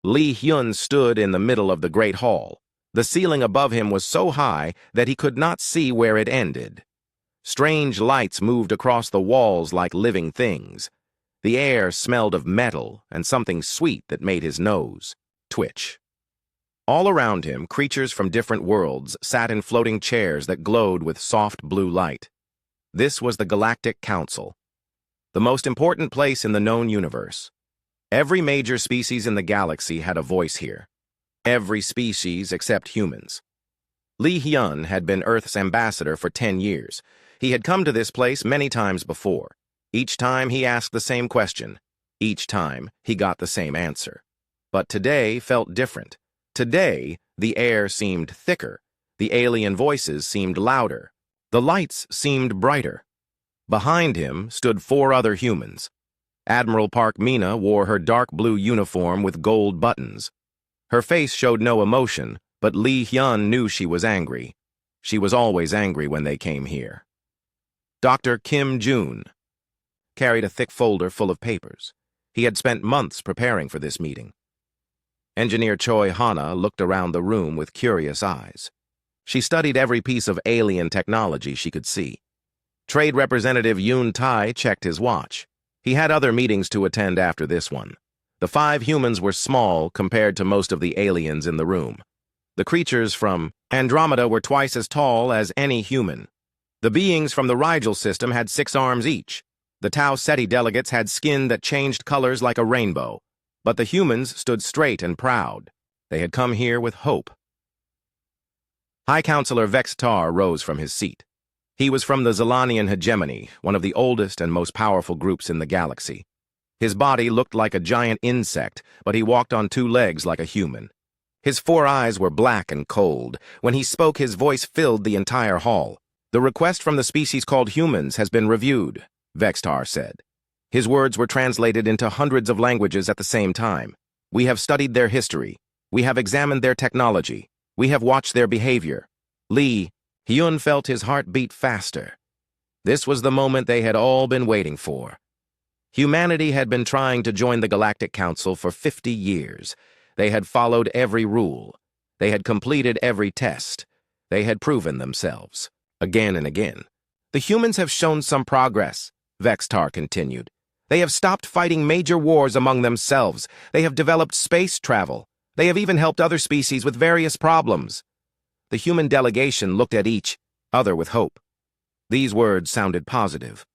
Lee Hyun stood in the middle of the great hall. The ceiling above him was so high that he could not see where it ended. Strange lights moved across the walls like living things. The air smelled of metal and something sweet that made his nose twitch. All around him, creatures from different worlds sat in floating chairs that glowed with soft blue light. This was the Galactic Council, the most important place in the known universe. Every major species in the galaxy had a voice here. Every species except humans. Lee Hyun had been Earth's ambassador for 10 years. He had come to this place many times before. Each time he asked the same question. Each time he got the same answer. But today felt different. Today, the air seemed thicker. The alien voices seemed louder. The lights seemed brighter. Behind him stood 4 other humans. Admiral Park Mina wore her dark blue uniform with gold buttons. Her face showed no emotion, but Lee Hyun knew she was angry. She was always angry when they came here. Dr. Kim Jun carried a thick folder full of papers. He had spent months preparing for this meeting. Engineer Choi Hana looked around the room with curious eyes. She studied every piece of alien technology she could see. Trade Representative Yoon Tai checked his watch. He had other meetings to attend after this one. The 5 humans were small compared to most of the aliens in the room. The creatures from Andromeda were twice as tall as any human. The beings from the Rigel system had 6 arms each. The Tau Ceti delegates had skin that changed colors like a rainbow. But the humans stood straight and proud. They had come here with hope. High Counselor Vextar rose from his seat. He was from the Zilanian hegemony, one of the oldest and most powerful groups in the galaxy. His body looked like a giant insect, but he walked on 2 legs like a human. His 4 eyes were black and cold. When he spoke, his voice filled the entire hall. "The request from the species called humans has been reviewed," Vextar said. His words were translated into hundreds of languages at the same time. "We have studied their history. We have examined their technology. We have watched their behavior." Lee Hyun felt his heart beat faster. This was the moment they had all been waiting for. Humanity had been trying to join the Galactic Council for 50 years. They had followed every rule. They had completed every test. They had proven themselves, again and again. "The humans have shown some progress," Vextar continued. "They have stopped fighting major wars among themselves. They have developed space travel. They have even helped other species with various problems." The human delegation looked at each other with hope. These words sounded positive.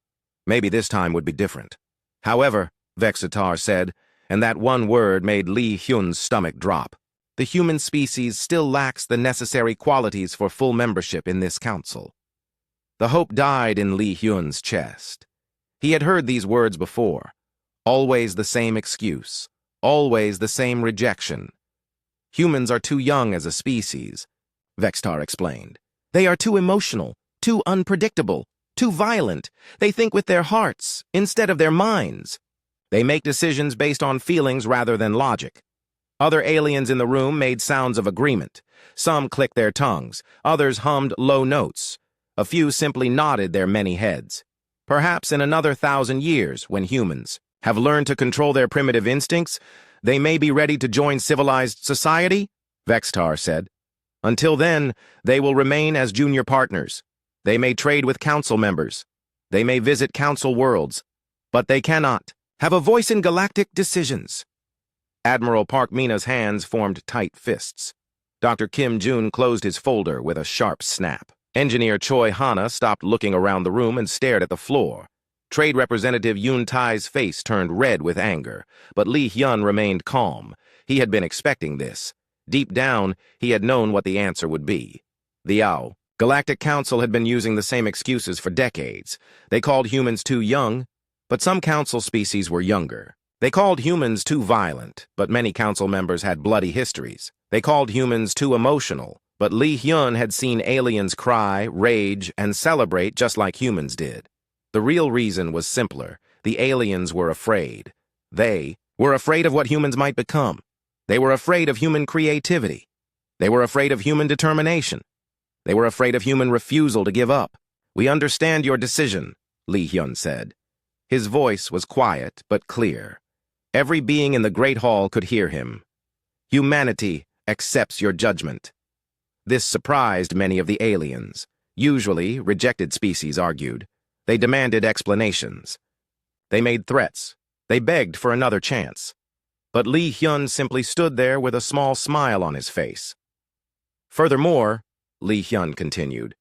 Maybe this time would be different. "However," Vextar said, and that one word made Lee Hyun's stomach drop, "the human species still lacks the necessary qualities for full membership in this council." The hope died in Lee Hyun's chest. He had heard these words before. Always the same excuse. Always the same rejection. "Humans are too young as a species," Vextar explained. "They are too emotional, too unpredictable, too violent. They think with their hearts instead of their minds. They make decisions based on feelings rather than logic." Other aliens in the room made sounds of agreement. Some clicked their tongues. Others hummed low notes. A few simply nodded their many heads. Perhaps in another 1,000 years, when humans have learned to control their primitive instincts, they may be ready to join civilized society, Vextar said. Until then, they will remain as junior partners. They may trade with council members. They may visit council worlds. But they cannot have a voice in galactic decisions. Admiral Park Mina's hands formed tight fists. Dr. Kim Jun closed his folder with a sharp snap. Engineer Choi Hana stopped looking around the room and stared at the floor. Trade Representative Yoon Tai's face turned red with anger, but Lee Hyun remained calm. He had been expecting this. Deep down, he had known what the answer would be. The Galactic Council had been using the same excuses for decades. They called humans too young, but some council species were younger. They called humans too violent, but many council members had bloody histories. They called humans too emotional, but Lee Hyun had seen aliens cry, rage, and celebrate just like humans did. The real reason was simpler. The aliens were afraid. They were afraid of what humans might become. They were afraid of human creativity. They were afraid of human determination. They were afraid of human refusal to give up. "We understand your decision," Lee Hyun said. His voice was quiet but clear. Every being in the Great Hall could hear him. Humanity accepts your judgment. This surprised many of the aliens. Usually, rejected species argued. They demanded explanations. They made threats. They begged for another chance. But Lee Hyun simply stood there with a small smile on his face. Furthermore, Lee Hyun continued,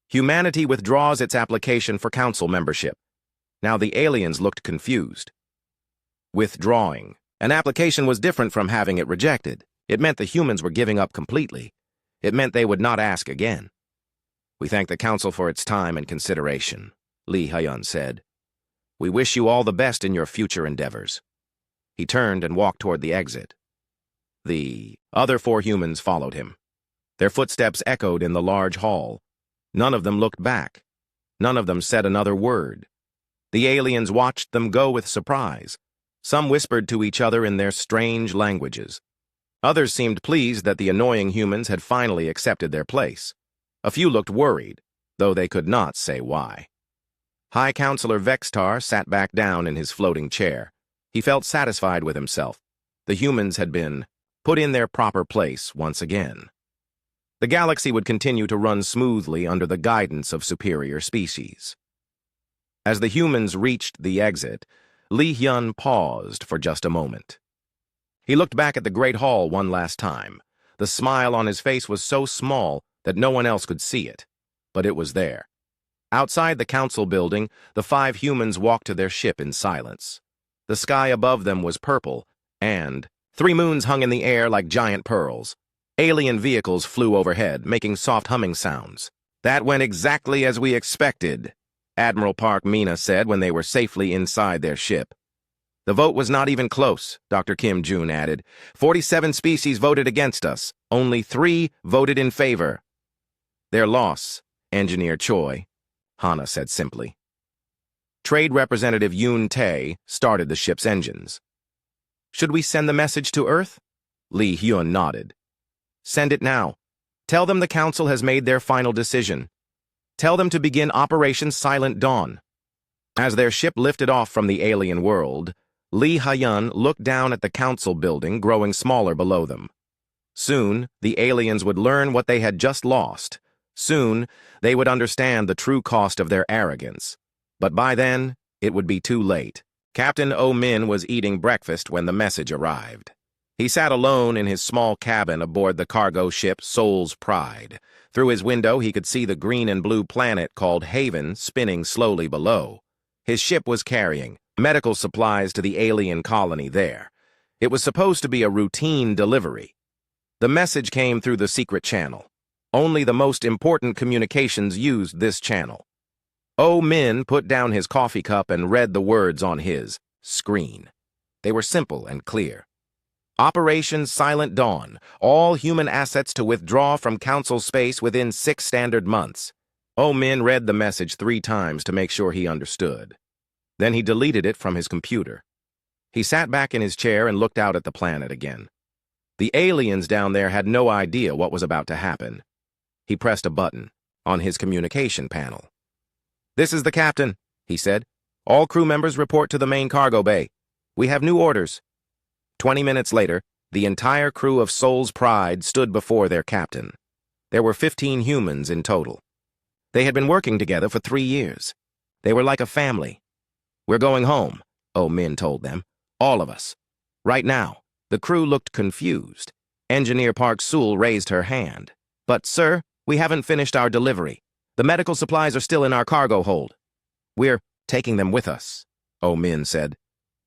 humanity withdraws its application for council membership. Now the aliens looked confused. Withdrawing. An application was different from having it rejected. It meant the humans were giving up completely. It meant they would not ask again. We thank the council for its time and consideration, Lee Hyun said. We wish you all the best in your future endeavors. He turned and walked toward the exit. The other 4 humans followed him. Their footsteps echoed in the large hall. None of them looked back. None of them said another word. The aliens watched them go with surprise. Some whispered to each other in their strange languages. Others seemed pleased that the annoying humans had finally accepted their place. A few looked worried, though they could not say why. High Counselor Vextar sat back down in his floating chair. He felt satisfied with himself. The humans had been put in their proper place once again. The galaxy would continue to run smoothly under the guidance of superior species. As the humans reached the exit, Lee Hyun paused for just a moment. He looked back at the Great Hall one last time. The smile on his face was so small that no one else could see it, but it was there. Outside the council building, the 5 humans walked to their ship in silence. The sky above them was purple, and 3 moons hung in the air like giant pearls. Alien vehicles flew overhead, making soft humming sounds. That went exactly as we expected, Admiral Park Mina said when they were safely inside their ship. The vote was not even close, Dr. Kim Jun added. 47 species voted against us. Only 3 voted in favor. Their loss, Engineer Choi, Hana said simply. Trade Representative Yoon Tae started the ship's engines. Should we send the message to Earth? Lee Hyun nodded. Send it now. Tell them the Council has made their final decision. Tell them to begin Operation Silent Dawn. As their ship lifted off from the alien world, Lee Hyun looked down at the Council building growing smaller below them. Soon, the aliens would learn what they had just lost. Soon, they would understand the true cost of their arrogance. But by then, it would be too late. Captain Oh-min was eating breakfast when the message arrived. He sat alone in his small cabin aboard the cargo ship Soul's Pride. Through his window, he could see the green and blue planet called Haven spinning slowly below. His ship was carrying medical supplies to the alien colony there. It was supposed to be a routine delivery. The message came through the secret channel. Only the most important communications used this channel. Oh-min put down his coffee cup and read the words on his screen. They were simple and clear. Operation Silent Dawn. All human assets to withdraw from Council space within 6 standard months. Oh-min read the message 3 times to make sure he understood. Then he deleted it from his computer. He sat back in his chair and looked out at the planet again. The aliens down there had no idea what was about to happen. He pressed a button on his communication panel. This is the captain, he said. All crew members report to the main cargo bay. We have new orders. 20 minutes later, the entire crew of Soul's Pride stood before their captain. There were 15 humans in total. They had been working together for 3 years. They were like a family. We're going home, Oh-min told them. All of us. Right now. The crew looked confused. Engineer Park Sool raised her hand. But, sir, we haven't finished our delivery. The medical supplies are still in our cargo hold. We're taking them with us, Oh-min said.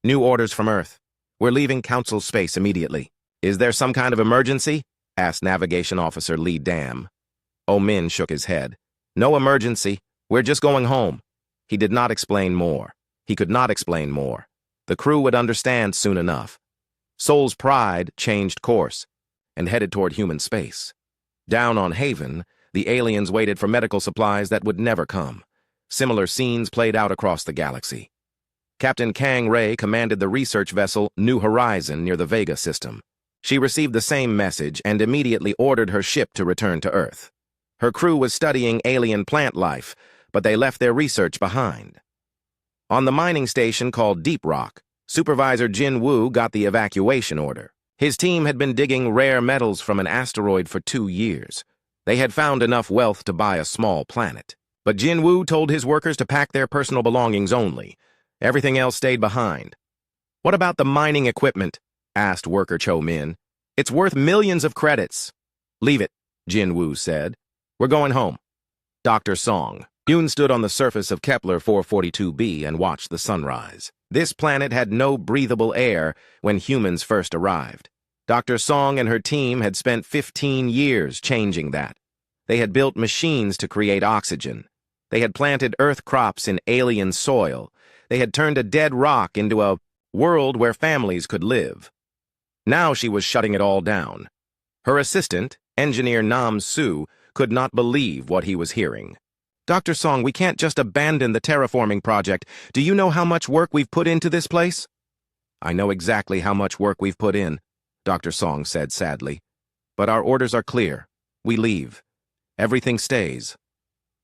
New orders from Earth. We're leaving Council space immediately. Is there some kind of emergency? Asked Navigation Officer Lee Dam. Oh-min shook his head. No emergency. We're just going home. He did not explain more. He could not explain more. The crew would understand soon enough. Soul's Pride changed course and headed toward human space. Down on Haven, the aliens waited for medical supplies that would never come. Similar scenes played out across the galaxy. Captain Kang Ray commanded the research vessel New Horizon near the Vega system. She received the same message and immediately ordered her ship to return to Earth. Her crew was studying alien plant life, but they left their research behind. On the mining station called Deep Rock, Supervisor Jin Woo got the evacuation order. His team had been digging rare metals from an asteroid for 2 years. They had found enough wealth to buy a small planet. But Jinwoo told his workers to pack their personal belongings only. Everything else stayed behind. "What about the mining equipment?" asked worker Cho Min. "It's worth millions of credits." "Leave it," Jinwoo said. "We're going home." Dr. Song. Yoon stood on the surface of Kepler 442b and watched the sunrise. This planet had no breathable air when humans first arrived. Dr. Song and her team had spent 15 years changing that. They had built machines to create oxygen. They had planted earth crops in alien soil. They had turned a dead rock into a world where families could live. Now she was shutting it all down. Her assistant, engineer Nam Soo, could not believe what he was hearing. "Dr. Song, we can't just abandon the terraforming project. Do you know how much work we've put into this place?" "I know exactly how much work we've put in," Dr. Song said sadly. "But our orders are clear. We leave. Everything stays."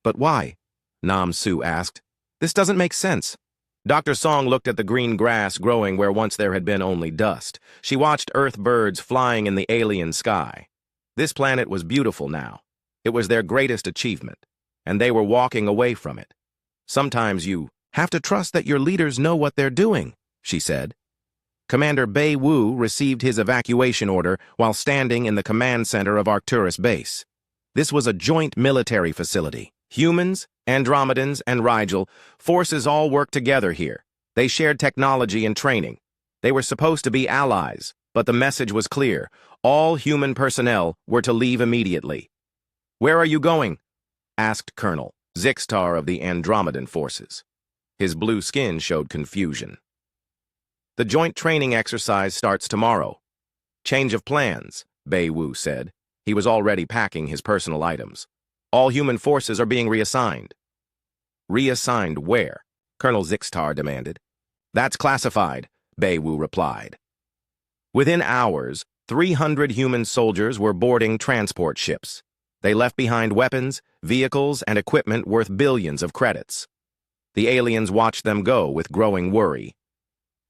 "But why?" Nam Soo asked. "This doesn't make sense." Dr. Song looked at the green grass growing where once there had been only dust. She watched earth birds flying in the alien sky. This planet was beautiful now. It was their greatest achievement, and they were walking away from it. "Sometimes you have to trust that your leaders know what they're doing," she said. Commander Bei Wu received his evacuation order while standing in the command center of Arcturus Base. This was a joint military facility. Humans, Andromedans, and Rigel, forces all worked together here. They shared technology and training. They were supposed to be allies, but the message was clear. All human personnel were to leave immediately. "Where are you going?" asked Colonel Zixtar of the Andromedan forces. His blue skin showed confusion. "The joint training exercise starts tomorrow." "Change of plans," Bei Wu said. He was already packing his personal items. "All human forces are being reassigned." "Reassigned where?" Colonel Zixtar demanded. "That's classified," Bei Wu replied. Within hours, 300 human soldiers were boarding transport ships. They left behind weapons, vehicles, and equipment worth billions of credits. The aliens watched them go with growing worry.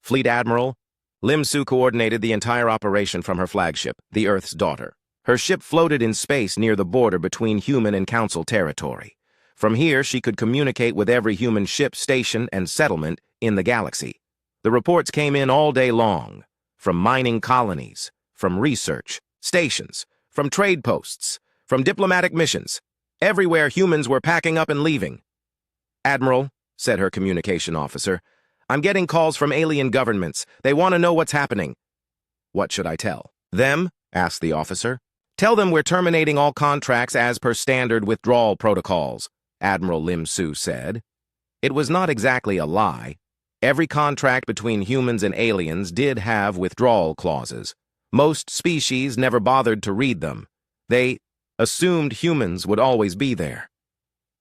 Fleet Admiral Lim Su coordinated the entire operation from her flagship, the Earth's Daughter. Her ship floated in space near the border between human and council territory. From here, she could communicate with every human ship, station, and settlement in the galaxy. The reports came in all day long, from mining colonies, from research stations, from trade posts, from diplomatic missions. Everywhere humans were packing up and leaving. "Admiral," said her communication officer, "I'm getting calls from alien governments. They want to know what's happening." "What should I tell them?" asked the officer. "Tell them we're terminating all contracts as per standard withdrawal protocols," Admiral Lim Su said. It was not exactly a lie. Every contract between humans and aliens did have withdrawal clauses. Most species never bothered to read them. They assumed humans would always be there.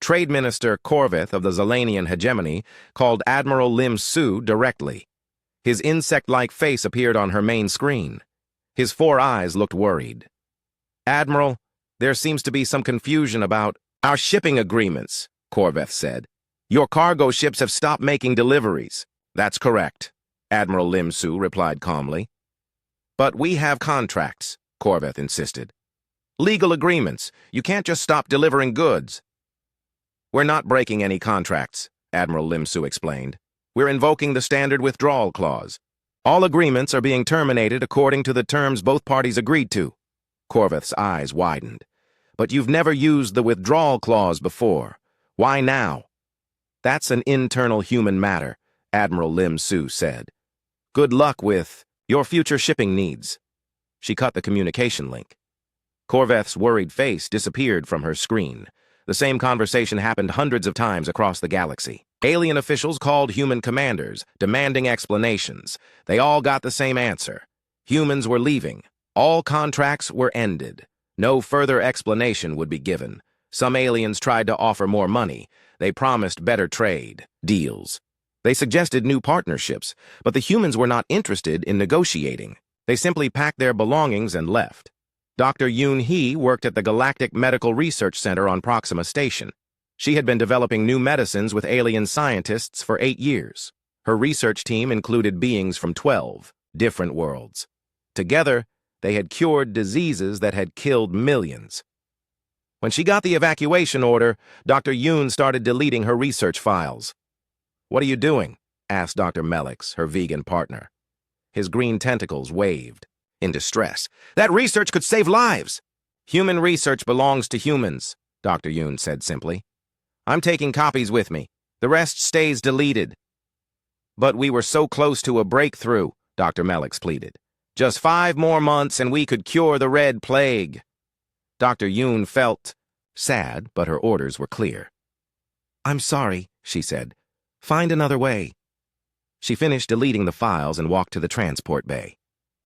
Trade Minister Corvith of the Zalanian hegemony called Admiral Lim Su directly. His insect-like face appeared on her main screen. His 4 eyes looked worried. "Admiral, there seems to be some confusion about our shipping agreements," Corvith said. "Your cargo ships have stopped making deliveries." "That's correct," Admiral Lim Su replied calmly. "But we have contracts," Corvith insisted. "Legal agreements. You can't just stop delivering goods." "We're not breaking any contracts," Admiral Lim Su explained. "We're invoking the standard withdrawal clause. All agreements are being terminated according to the terms both parties agreed to." Corvith's eyes widened. "But you've never used the withdrawal clause before. Why now?" "That's an internal human matter," Admiral Lim Su said. "Good luck with your future shipping needs." She cut the communication link. Corvith's worried face disappeared from her screen. The same conversation happened hundreds of times across the galaxy. Alien officials called human commanders, demanding explanations. They all got the same answer. Humans were leaving. All contracts were ended. No further explanation would be given. Some aliens tried to offer more money. They promised better trade deals. They suggested new partnerships, but the humans were not interested in negotiating. They simply packed their belongings and left. Dr. Yoon Hee worked at the Galactic Medical Research Center on Proxima Station. She had been developing new medicines with alien scientists for 8 years. Her research team included beings from 12 different worlds. Together, They had cured diseases that had killed millions. When she got the evacuation order, Dr. Yoon started deleting her research files. "What are you doing?" asked Dr. Melix, her vegan partner. His green tentacles waved. In distress. "That research could save lives!" "Human research belongs to humans," Dr. Yoon said simply. "I'm taking copies with me. The rest stays deleted." "But we were so close to a breakthrough," Dr. Melix pleaded. "Just 5 more months and we could cure the Red Plague." Dr. Yoon felt sad, but her orders were clear. "I'm sorry," she said. "Find another way." She finished deleting the files and walked to the transport bay.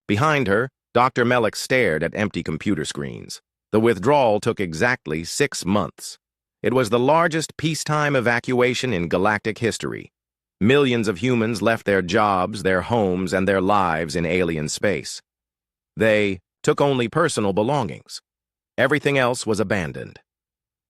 Behind her, Dr. Melix stared at empty computer screens. The withdrawal took exactly 6 months. It was the largest peacetime evacuation in galactic history. Millions of humans left their jobs, their homes, and their lives in alien space. They took only personal belongings. Everything else was abandoned.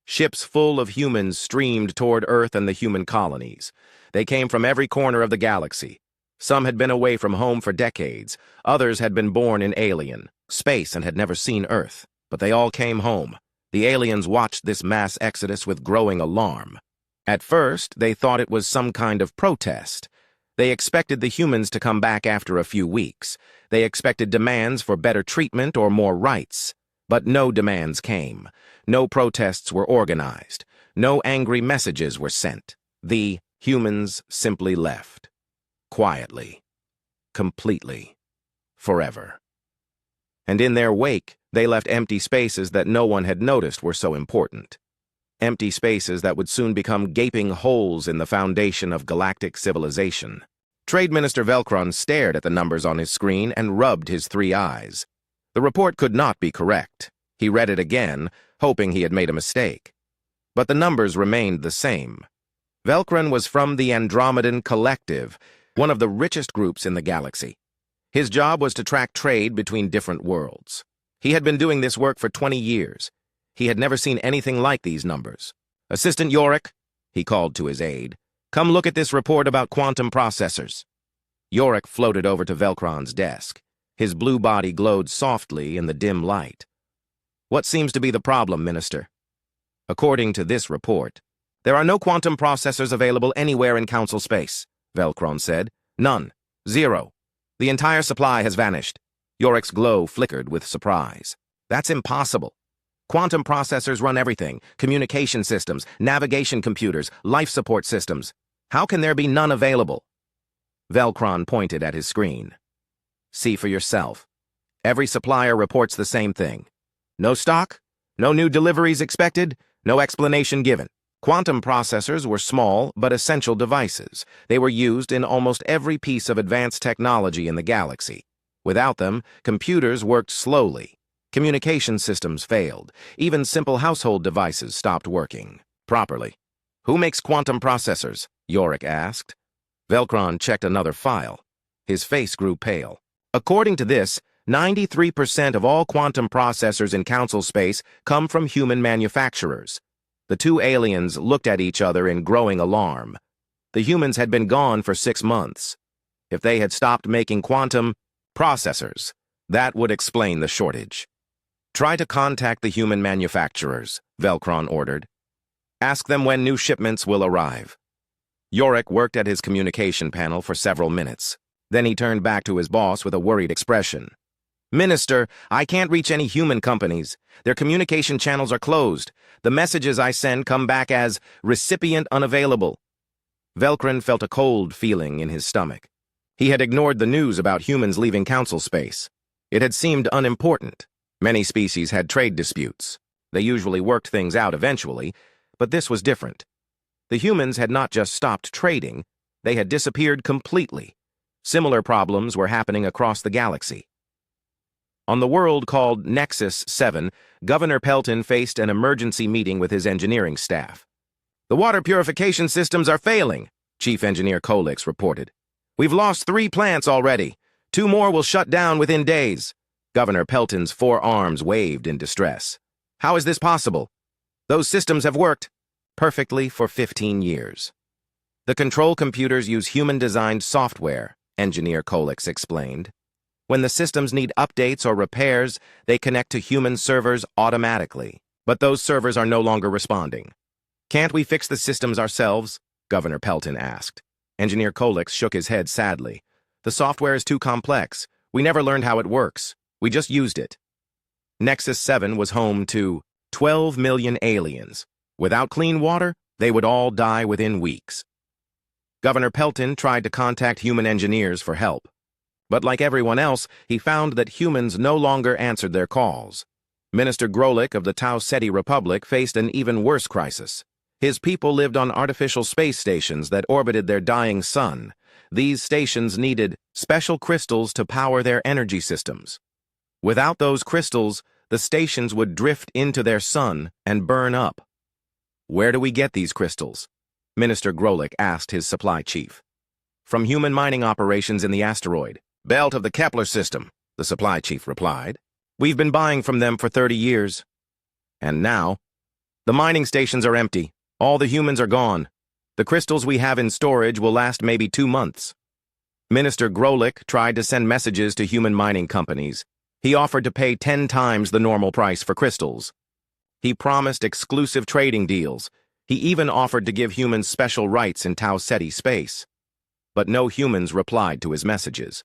Ships full of humans streamed toward Earth and the human colonies. They came from every corner of the galaxy. Some had been away from home for decades. Others had been born in alien space and had never seen Earth. But they all came home. The aliens watched this mass exodus with growing alarm. At first, they thought it was some kind of protest. They expected the humans to come back after a few weeks. They expected demands for better treatment or more rights. But no demands came. No protests were organized. No angry messages were sent. The humans simply left. Quietly. Completely. Forever. And in their wake, they left empty spaces that no one had noticed were so important. Empty spaces that would soon become gaping holes in the foundation of galactic civilization. Trade Minister Velcron stared at the numbers on his screen and rubbed his 3 eyes. The report could not be correct. He read it again, hoping he had made a mistake. But the numbers remained the same. Velcron was from the Andromedan Collective, one of the richest groups in the galaxy. His job was to track trade between different worlds. He had been doing this work for 20 years. He had never seen anything like these numbers. "Assistant Yorick," he called to his aide, "come look at this report about quantum processors." Yorick floated over to Velcron's desk. His blue body glowed softly in the dim light. "What seems to be the problem, Minister?" "According to this report, there are no quantum processors available anywhere in Council space," Velcron said. "None. 0. The entire supply has vanished." Yorick's glow flickered with surprise. "That's impossible. Quantum processors run everything: communication systems, navigation computers, life support systems. How can there be none available?" Velcron pointed at his screen. "See for yourself. Every supplier reports the same thing. No stock, no new deliveries expected, no explanation given. Quantum processors were small but essential devices. They were used in almost every piece of advanced technology in the galaxy. Without them, computers worked slowly. Communication systems failed. Even simple household devices stopped working properly." "Who makes quantum processors?" Yorick asked. Velcron checked another file. His face grew pale. "According to this, 93% of all quantum processors in Council space come from human manufacturers." The 2 aliens looked at each other in growing alarm. The humans had been gone for 6 months. If they had stopped making quantum processors, that would explain the shortage. "Try to contact the human manufacturers," Velcron ordered. "Ask them when new shipments will arrive." Yorick worked at his communication panel for several minutes. Then he turned back to his boss with a worried expression. "Minister, I can't reach any human companies. Their communication channels are closed. The messages I send come back as recipient unavailable." Velcron felt a cold feeling in his stomach. He had ignored the news about humans leaving Council space. It had seemed unimportant. Many species had trade disputes. They usually worked things out eventually, but this was different. The humans had not just stopped trading, they had disappeared completely. Similar problems were happening across the galaxy. On the world called Nexus 7, Governor Pelton faced an emergency meeting with his engineering staff. "The water purification systems are failing," Chief Engineer Kolix reported. "We've lost 3 plants already. 2 more will shut down within days." Governor Pelton's 4 arms waved in distress. "How is this possible? Those systems have worked perfectly for 15 years. The control computers use human-designed software," Engineer Kolix explained. When the systems need updates or repairs, they connect to human servers automatically. But those servers are no longer responding. Can't we fix the systems ourselves? Governor Pelton asked. Engineer Kolix shook his head sadly. The software is too complex. We never learned how it works. We just used it. Nexus 7 was home to 12 million aliens. Without clean water, they would all die within weeks. Governor Pelton tried to contact human engineers for help. But like everyone else, he found that humans no longer answered their calls. Minister Grolik of the Tau Ceti Republic faced an even worse crisis. His people lived on artificial space stations that orbited their dying sun. These stations needed special crystals to power their energy systems. Without those crystals, the stations would drift into their sun and burn up. Where do we get these crystals? Minister Grolik asked his supply chief. From human mining operations in the asteroid belt of the Kepler system, the supply chief replied. We've been buying from them for 30 years. And now, the mining stations are empty. All the humans are gone. The crystals we have in storage will last maybe 2 months. Minister Grolik tried to send messages to human mining companies. He offered to pay 10 times the normal price for crystals. He promised exclusive trading deals. He even offered to give humans special rights in Tau Ceti space. But no humans replied to his messages.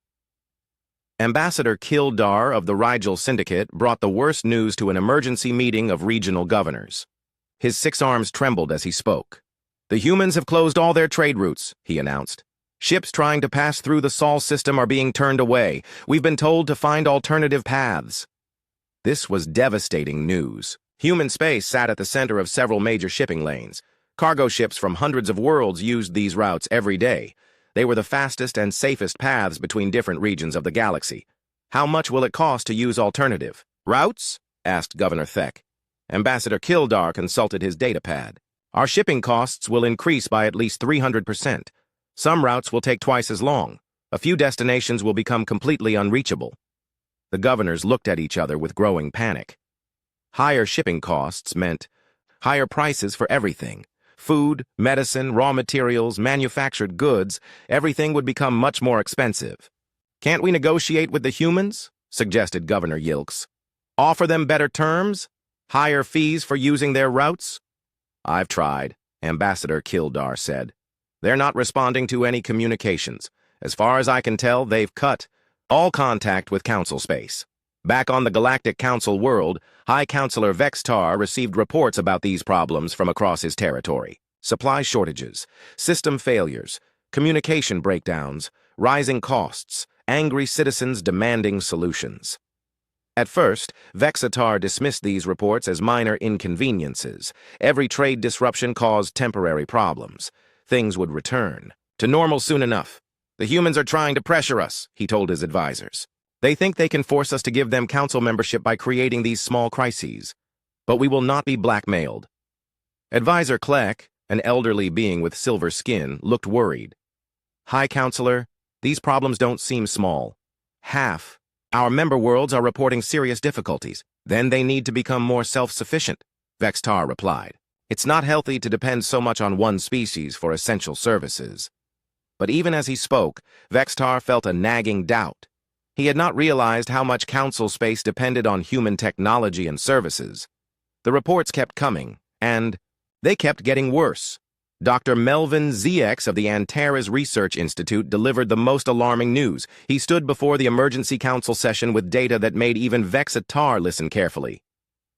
Ambassador Kildar of the Rigel Syndicate brought the worst news to an emergency meeting of regional governors. His 6 arms trembled as he spoke. The humans have closed all their trade routes, he announced. Ships trying to pass through the Sol system are being turned away. We've been told to find alternative paths. This was devastating news. Human space sat at the center of several major shipping lanes. Cargo ships from hundreds of worlds used these routes every day. They were the fastest and safest paths between different regions of the galaxy. How much will it cost to use alternative routes? Asked Governor Thek. Ambassador Kildar consulted his datapad. Our shipping costs will increase by at least 300%. Some routes will take twice as long. A few destinations will become completely unreachable. The governors looked at each other with growing panic. Higher shipping costs meant higher prices for everything. Food, medicine, raw materials, manufactured goods, everything would become much more expensive. Can't we negotiate with the humans? Suggested Governor Yilks. Offer them better terms? Higher fees for using their routes? I've tried, Ambassador Kildar said. They're not responding to any communications. As far as I can tell, they've cut all contact with Council space. Back on the Galactic Council world, High Counselor Vextar received reports about these problems from across his territory. Supply shortages, system failures, communication breakdowns, rising costs, angry citizens demanding solutions. At first, Vexatar dismissed these reports as minor inconveniences. Every trade disruption caused temporary problems. Things would return to normal soon enough. The humans are trying to pressure us, he told his advisors. They think they can force us to give them council membership by creating these small crises. But we will not be blackmailed. Advisor Kleck, an elderly being with silver skin, looked worried. High Counselor, these problems don't seem small. Half our member worlds are reporting serious difficulties. Then they need to become more self-sufficient, Vextar replied. It's not healthy to depend so much on one species for essential services. But even as he spoke, Vextar felt a nagging doubt. He had not realized how much council space depended on human technology and services. The reports kept coming, and they kept getting worse. Dr. Melvin ZX of the Antares Research Institute delivered the most alarming news. He stood before the emergency council session with data that made even Vexatar listen carefully.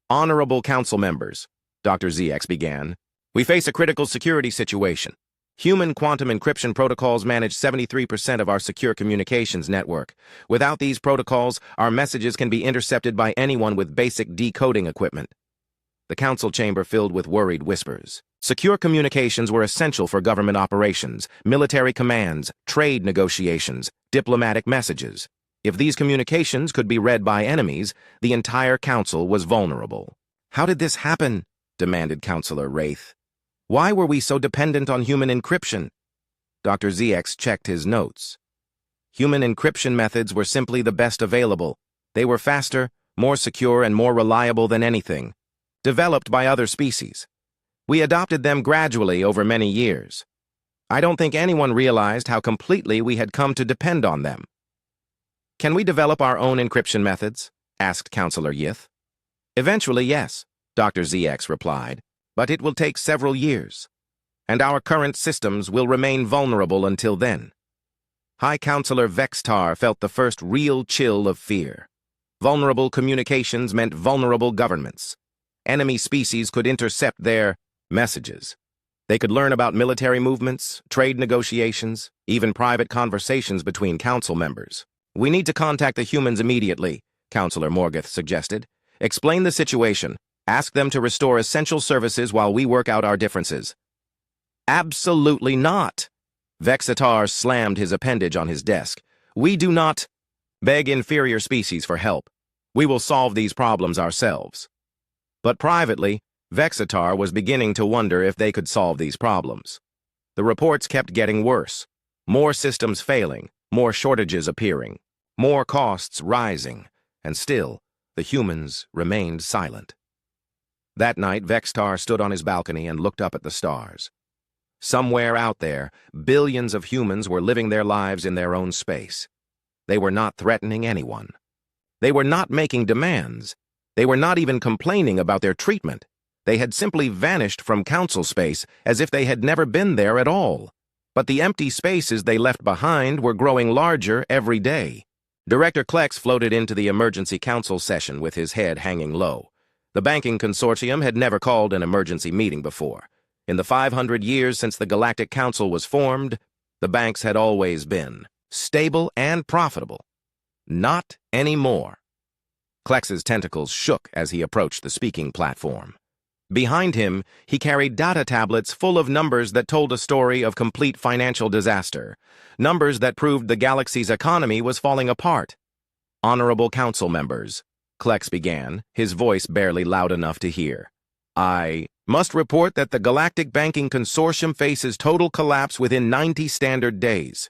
Honorable council members, Dr. ZX began, we face a critical security situation. Human quantum encryption protocols manage 73% of our secure communications network. Without these protocols, our messages can be intercepted by anyone with basic decoding equipment. The council chamber filled with worried whispers. Secure communications were essential for government operations, military commands, trade negotiations, diplomatic messages. If these communications could be read by enemies, the entire council was vulnerable. How did this happen? Demanded Councillor Wraith. Why were we so dependent on human encryption? Dr. ZX checked his notes. Human encryption methods were simply the best available. They were faster, more secure, and more reliable than anything. Developed by other species. We adopted them gradually over many years. I don't think anyone realized how completely we had come to depend on them. Can we develop our own encryption methods? Asked Counselor Yith. Eventually, yes, Dr. ZX replied, but it will take several years, and our current systems will remain vulnerable until then. High Counselor Vextar felt the first real chill of fear. Vulnerable communications meant vulnerable governments. Enemy species could intercept their messages. They could learn about military movements, trade negotiations, even private conversations between council members. We need to contact the humans immediately, Counselor Morgoth suggested. Explain the situation. Ask them to restore essential services while we work out our differences. Absolutely not. Vexitar slammed his appendage on his desk. We do not beg inferior species for help. We will solve these problems ourselves. But privately, Vexitar was beginning to wonder if they could solve these problems. The reports kept getting worse. More systems failing, more shortages appearing, more costs rising, and still, the humans remained silent. That night, Vextar stood on his balcony and looked up at the stars. Somewhere out there, billions of humans were living their lives in their own space. They were not threatening anyone. They were not making demands. They were not even complaining about their treatment. They had simply vanished from council space as if they had never been there at all. But the empty spaces they left behind were growing larger every day. Director Klex floated into the emergency council session with his head hanging low. The banking consortium had never called an emergency meeting before. In the 500 years since the Galactic Council was formed, the banks had always been stable and profitable. Not anymore. Klex's tentacles shook as he approached the speaking platform. Behind him, he carried data tablets full of numbers that told a story of complete financial disaster, numbers that proved the galaxy's economy was falling apart. Honorable council members, Klex began, his voice barely loud enough to hear. I must report that the Galactic Banking Consortium faces total collapse within 90 standard days.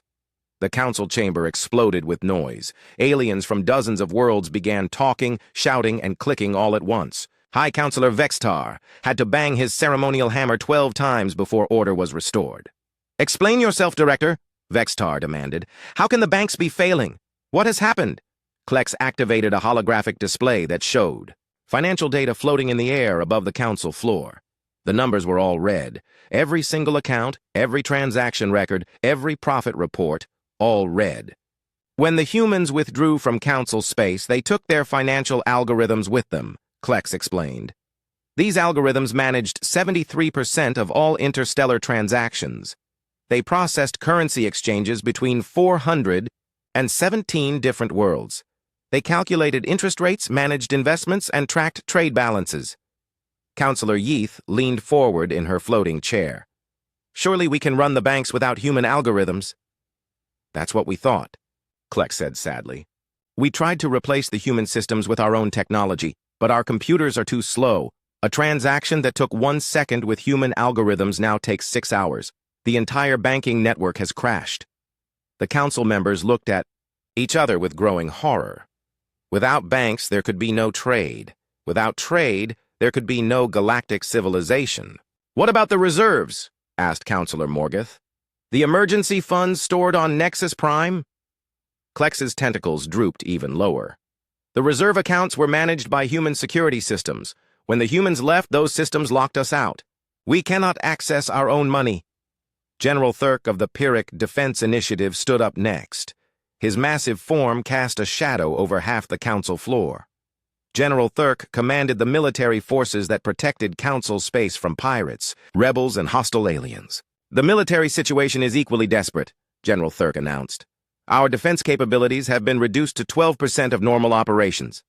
The council chamber exploded with noise. Aliens from dozens of worlds began talking, shouting, and clicking all at once. High Counselor Vextar had to bang his ceremonial hammer 12 times before order was restored. Explain yourself, Director, Vextar demanded. How can the banks be failing? What has happened? Klex activated a holographic display that showed financial data floating in the air above the council floor. The numbers were all red. Every single account, every transaction record, every profit report, all red. When the humans withdrew from council space, they took their financial algorithms with them, Klex explained. These algorithms managed 73% of all interstellar transactions. They processed currency exchanges between 417 different worlds. They calculated interest rates, managed investments, and tracked trade balances. Counselor Yeath leaned forward in her floating chair. Surely we can run the banks without human algorithms. That's what we thought, Klex said sadly. We tried to replace the human systems with our own technology, but our computers are too slow. A transaction that took 1 second with human algorithms now takes 6 hours. The entire banking network has crashed. The council members looked at each other with growing horror. Without banks, there could be no trade. Without trade, there could be no galactic civilization. What about the reserves? Asked Counselor Morgoth. The emergency funds stored on Nexus Prime? Klex's tentacles drooped even lower. The reserve accounts were managed by human security systems. When the humans left, those systems locked us out. We cannot access our own money. General Thurk of the Pyrrhic Defense Initiative stood up next. His massive form cast a shadow over half the council floor. General Thurk commanded the military forces that protected council space from pirates, rebels, and hostile aliens. The military situation is equally desperate, General Thurk announced. Our defense capabilities have been reduced to 12% of normal operations.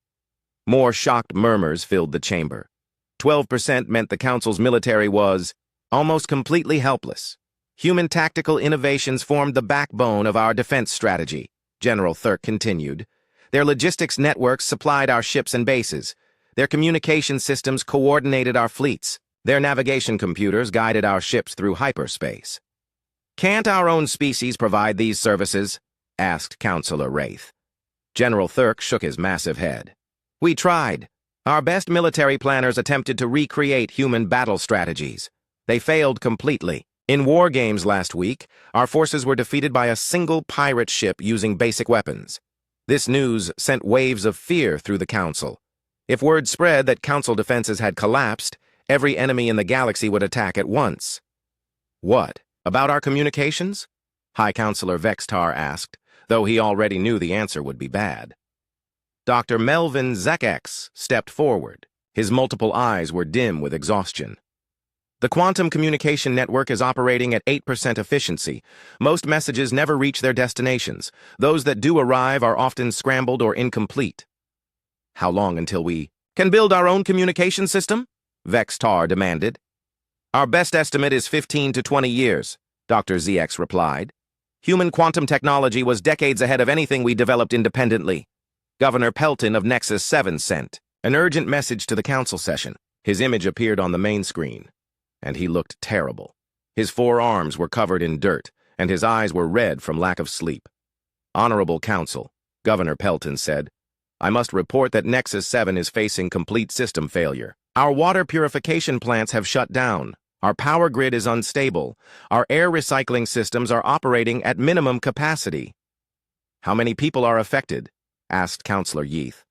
More shocked murmurs filled the chamber. 12% meant the council's military was almost completely helpless. Human tactical innovations formed the backbone of our defense strategy, General Thurk continued. Their logistics networks supplied our ships and bases. Their communication systems coordinated our fleets. Their navigation computers guided our ships through hyperspace. Can't our own species provide these services? Asked Counselor Wraith. General Thurk shook his massive head. We tried. Our best military planners attempted to recreate human battle strategies. They failed completely. In war games last week, our forces were defeated by a single pirate ship using basic weapons. This news sent waves of fear through the Council. If word spread that Council defenses had collapsed, every enemy in the galaxy would attack at once. What? About our communications? High Counselor Vextar asked, though he already knew the answer would be bad. Dr. Melvin Zekex stepped forward. His multiple eyes were dim with exhaustion. The quantum communication network is operating at 8% efficiency. Most messages never reach their destinations. Those that do arrive are often scrambled or incomplete. How long until we can build our own communication system? Vextar demanded. Our best estimate is 15 to 20 years, Dr. ZX replied. Human quantum technology was decades ahead of anything we developed independently. Governor Pelton of Nexus 7 sent an urgent message to the council session. His image appeared on the main screen, and he looked terrible. His forearms were covered in dirt, and his eyes were red from lack of sleep. Honorable Council, Governor Pelton said, I must report that Nexus 7 is facing complete system failure. Our water purification plants have shut down. Our power grid is unstable. Our air recycling systems are operating at minimum capacity. How many people are affected? Asked Councillor Yeath.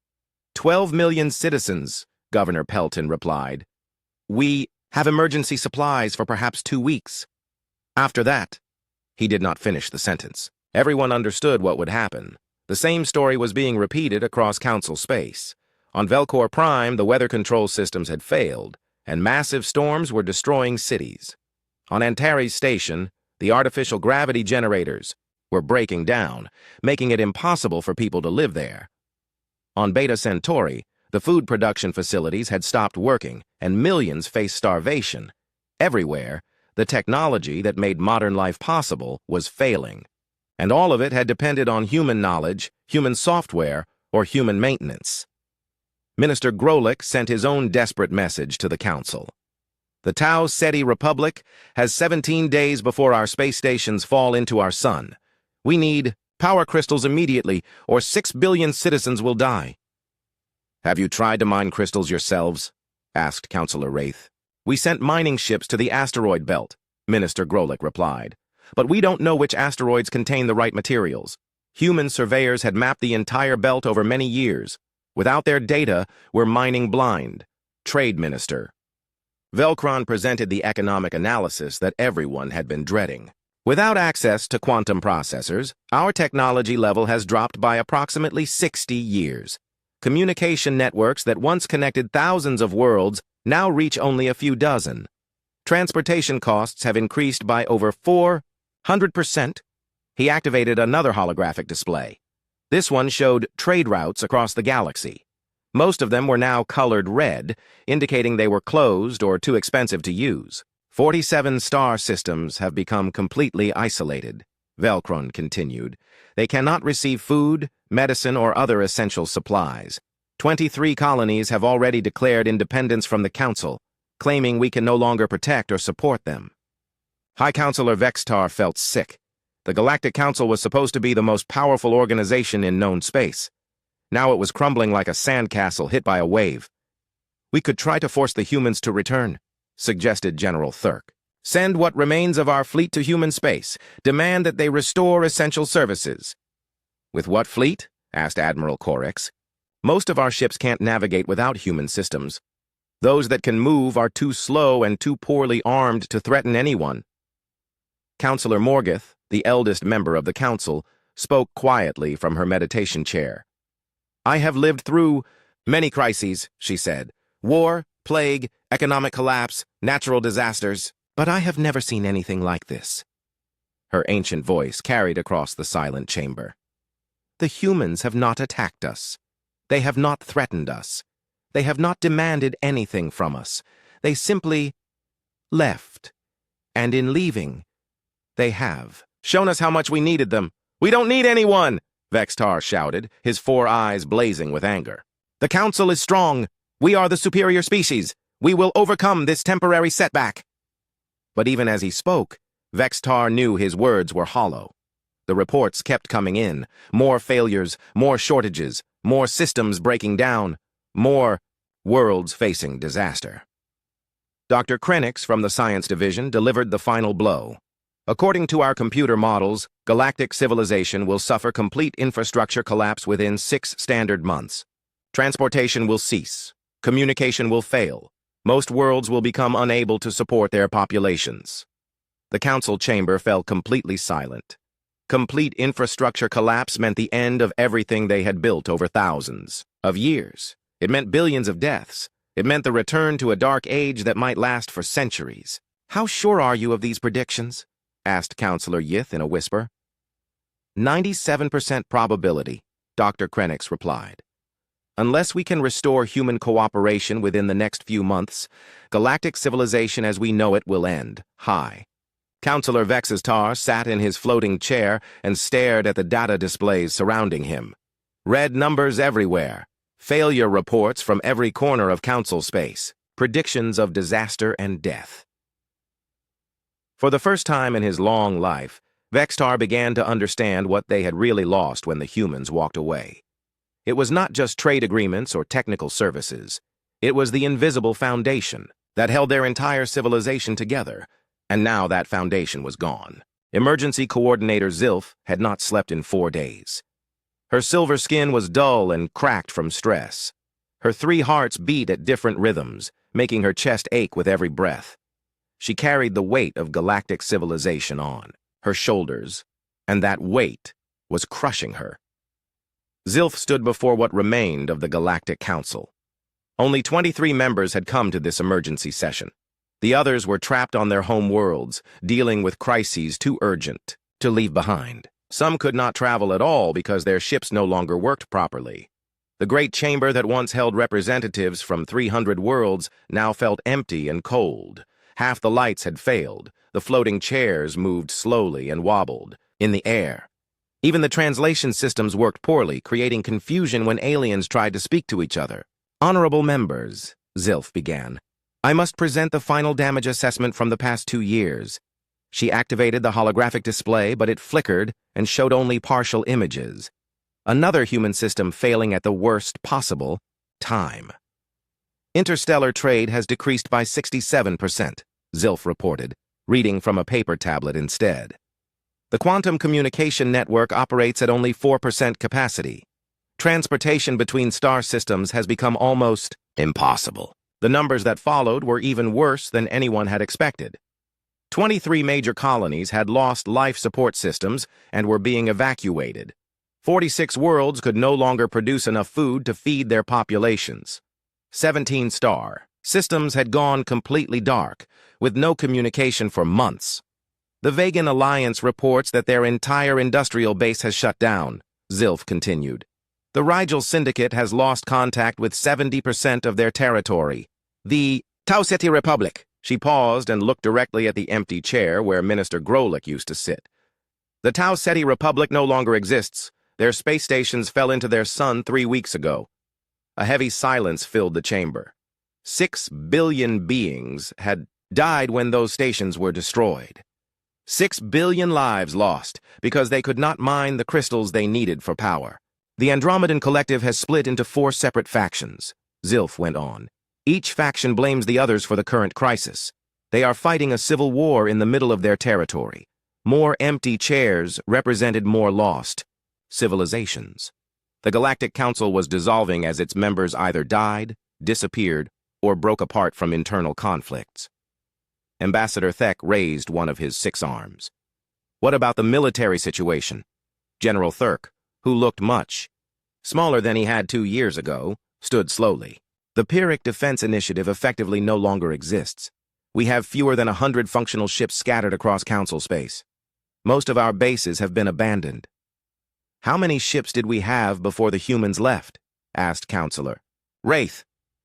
12 million citizens, Governor Pelton replied. We have emergency supplies for perhaps 2 weeks. After that, he did not finish the sentence. Everyone understood what would happen. The same story was being repeated across Council space. On Velcor Prime, the weather control systems had failed, and massive storms were destroying cities. On Antares Station, the artificial gravity generators were breaking down, making it impossible for people to live there. On Beta Centauri, the food production facilities had stopped working, and millions faced starvation. Everywhere, the technology that made modern life possible was failing, and all of it had depended on human knowledge, human software, or human maintenance. Minister Grolick sent his own desperate message to the Council. The Tau Ceti Republic has 17 days before our space stations fall into our sun. We need power crystals immediately, or 6 billion citizens will die. Have you tried to mine crystals yourselves? Asked Councillor Wraith. We sent mining ships to the asteroid belt, Minister Grolick replied. But we don't know which asteroids contain the right materials. Human surveyors had mapped the entire belt over many years. Without their data, we're mining blind. Trade Minister. Velcron presented the economic analysis that everyone had been dreading. Without access to quantum processors, our technology level has dropped by approximately 60 years. Communication networks that once connected thousands of worlds now reach only a few dozen. Transportation costs have increased by over 400%. He activated another holographic display. This one showed trade routes across the galaxy. Most of them were now colored red, indicating they were closed or too expensive to use. 47 star systems have become completely isolated, Velcron continued. They cannot receive food, medicine, or other essential supplies. 23 colonies have already declared independence from the Council, claiming we can no longer protect or support them. High Counselor Vextar felt sick. The Galactic Council was supposed to be the most powerful organization in known space. Now it was crumbling like a sandcastle hit by a wave. We could try to force the humans to return, suggested General Thurk. Send what remains of our fleet to human space. Demand that they restore essential services. With what fleet? Asked Admiral Corex. Most of our ships can't navigate without human systems. Those that can move are too slow and too poorly armed to threaten anyone. Counselor Morgeth, the eldest member of the Council, spoke quietly from her meditation chair. I have lived through many crises, she said. War, plague, economic collapse, natural disasters. But I have never seen anything like this. Her ancient voice carried across the silent chamber. The humans have not attacked us. They have not threatened us. They have not demanded anything from us. They simply left. And in leaving, they have shown us how much we needed them. We don't need anyone, Vextar shouted, his 4 eyes blazing with anger. The Council is strong. We are the superior species. We will overcome this temporary setback. But even as he spoke, Vextar knew his words were hollow. The reports kept coming in. More failures, more shortages, more systems breaking down, more worlds facing disaster. Dr. Krenix from the Science Division delivered the final blow. According to our computer models, galactic civilization will suffer complete infrastructure collapse within 6 standard months. Transportation will cease. Communication will fail. Most worlds will become unable to support their populations. The council chamber fell completely silent. Complete infrastructure collapse meant the end of everything they had built over thousands of years. It meant billions of deaths. It meant the return to a dark age that might last for centuries. "How sure are you of these predictions?" asked Counselor Yith in a whisper. 97% probability, Dr. Krenix replied. Unless we can restore human cooperation within the next few months, galactic civilization as we know it will end. High. Counselor Vexistar sat in his floating chair and stared at the data displays surrounding him. Red numbers everywhere. Failure reports from every corner of council space. Predictions of disaster and death. For the first time in his long life, Vextar began to understand what they had really lost when the humans walked away. It was not just trade agreements or technical services. It was the invisible foundation that held their entire civilization together, and now that foundation was gone. Emergency Coordinator Zilf had not slept in 4 days. Her silver skin was dull and cracked from stress. Her 3 hearts beat at different rhythms, making her chest ache with every breath. She carried the weight of galactic civilization on her shoulders, and that weight was crushing her. Zilf stood before what remained of the Galactic Council. Only 23 members had come to this emergency session. The others were trapped on their home worlds, dealing with crises too urgent to leave behind. Some could not travel at all because their ships no longer worked properly. The great chamber that once held representatives from 300 worlds now felt empty and cold. Half the lights had failed. The floating chairs moved slowly and wobbled in the air. Even the translation systems worked poorly, creating confusion when aliens tried to speak to each other. "Honorable members," Zilf began, "I must present the final damage assessment from the past 2 years." She activated the holographic display, but it flickered and showed only partial images. Another human system failing at the worst possible time. "Interstellar trade has decreased by 67%, Zilf reported, reading from a paper tablet instead. "The quantum communication network operates at only 4% capacity. Transportation between star systems has become almost impossible." The numbers that followed were even worse than anyone had expected. 23 major colonies had lost life support systems and were being evacuated. 46 worlds could no longer produce enough food to feed their populations. 17 star systems had gone completely dark, with no communication for months. "The Vegan Alliance reports that their entire industrial base has shut down," Zilf continued. "The Rigel Syndicate has lost contact with 70% of their territory. The Tau Ceti Republic." She paused and looked directly at the empty chair where Minister Grolik used to sit. "The Tau Ceti Republic no longer exists. Their space stations fell into their sun 3 weeks ago." A heavy silence filled the chamber. 6 billion beings had died when those stations were destroyed. 6 billion lives lost because they could not mine the crystals they needed for power. "The Andromedan Collective has split into 4 separate factions," Zilf went on. "Each faction blames the others for the current crisis. They are fighting a civil war in the middle of their territory. More empty chairs represented more lost civilizations. The Galactic Council was dissolving as its members either died, disappeared, or broke apart from internal conflicts. Ambassador Thek raised one of his 6 arms. "What about the military situation?" General Thurk, who looked much smaller than he had 2 years ago, stood slowly. "The Pyrrhic Defense Initiative effectively no longer exists. We have fewer than 100 functional ships scattered across Council space. Most of our bases have been abandoned." "How many ships did we have before the humans left?" asked Counselor. "Wraith,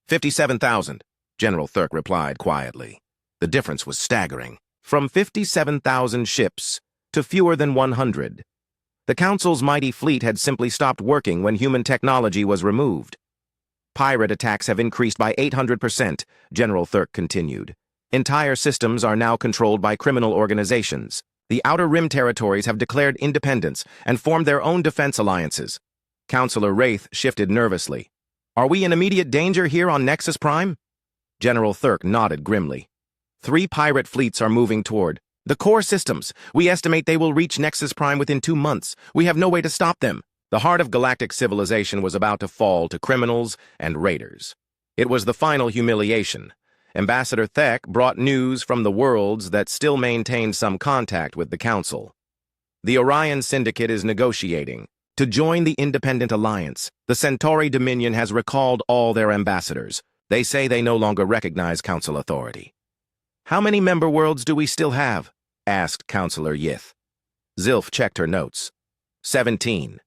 57,000, General Thurk replied quietly. The difference was staggering. From 57,000 ships to fewer than 100. The Council's mighty fleet had simply stopped working when human technology was removed. "Pirate attacks have increased by 800%, General Thurk continued. "Entire systems are now controlled by criminal organizations. The Outer Rim territories have declared independence and formed their own defense alliances." Counselor Wraith shifted nervously. "Are we in immediate danger here on Nexus Prime?" General Thurk nodded grimly. 3 pirate fleets are moving toward The core systems. We estimate they will reach Nexus Prime within 2 months. We have no way to stop them. The heart of galactic civilization was about to fall to criminals and raiders. It was the final humiliation. Ambassador Thek brought news from the worlds that still maintained some contact with the Council. The Orion Syndicate is negotiating to join the Independent Alliance. The Centauri Dominion has recalled all their ambassadors. They say they no longer recognize Council authority. "How many member worlds do we still have?" asked Counselor Yith. Zilf checked her notes. 17.